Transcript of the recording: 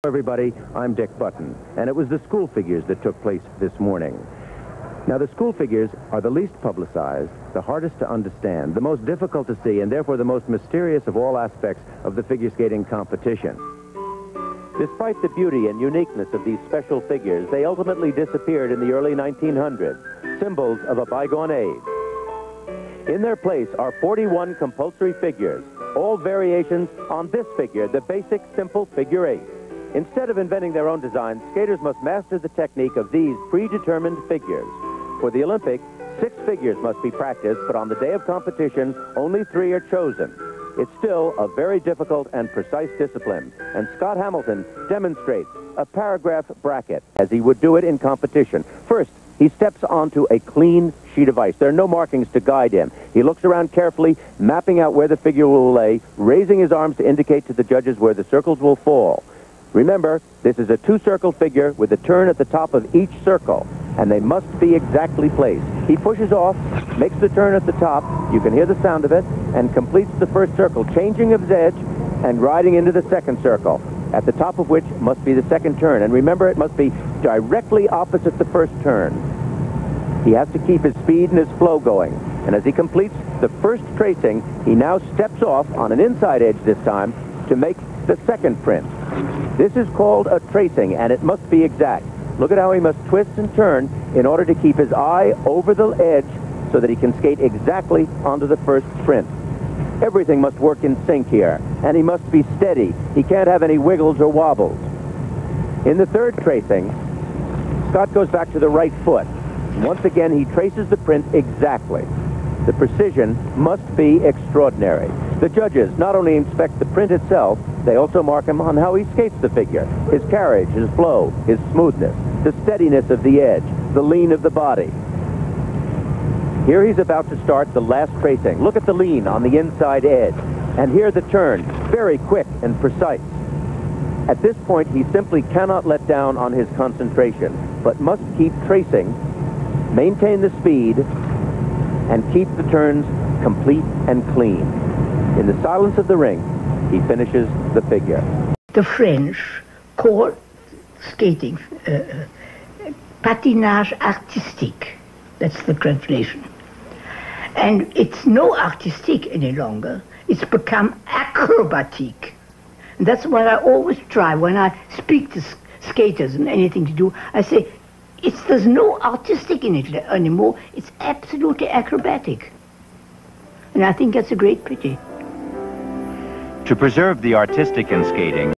Hello everybody, I'm Dick Button, and it was the school figures that took place this morning. Now the school figures are the least publicized, the hardest to understand, the most difficult to see, and therefore the most mysterious of all aspects of the figure skating competition. Despite the beauty and uniqueness of these special figures, they ultimately disappeared in the early 1900s, symbols of a bygone age. In their place are 41 compulsory figures, all variations on this figure, the basic simple figure 8. Instead of inventing their own designs, skaters must master the technique of these predetermined figures. For the Olympics, 6 figures must be practiced, but on the day of competition, only 3 are chosen. It's still a very difficult and precise discipline, and Scott Hamilton demonstrates a paragraph bracket as he would do it in competition. First, he steps onto a clean sheet of ice. There are no markings to guide him. He looks around carefully, mapping out where the figure will lay, raising his arms to indicate to the judges where the circles will fall. Remember, this is a 2-circle figure with a turn at the top of each circle, and they must be exactly placed. He pushes off, makes the turn at the top, you can hear the sound of it, and completes the first circle, changing of his edge and riding into the second circle, at the top of which must be the second turn. And remember, it must be directly opposite the first turn. He has to keep his speed and his flow going. And as he completes the first tracing, he now steps off on an inside edge this time to make the second print. This is called a tracing, and it must be exact. Look at how he must twist and turn in order to keep his eye over the edge so that he can skate exactly onto the first print. Everything must work in sync here, and he must be steady. He can't have any wiggles or wobbles. In the third tracing, Scott goes back to the right foot. Once again, he traces the print exactly. The precision must be extraordinary. The judges not only inspect the print itself, they also mark him on how he skates the figure, his carriage, his flow, his smoothness, the steadiness of the edge, the lean of the body. Here he's about to start the last tracing. Look at the lean on the inside edge, and here the turn, very quick and precise. At this point, he simply cannot let down on his concentration, but must keep tracing, maintain the speed, and keep the turns complete and clean. In the silence of the ring, he finishes the figure. The French call skating patinage artistique. That's the translation. And it's no artistic any longer. It's become acrobatic. And that's what I always try when I speak to skaters and anything to do. I say, there's no artistic in it anymore. It's absolutely acrobatic. And I think that's a great pity. To preserve the artistic in skating,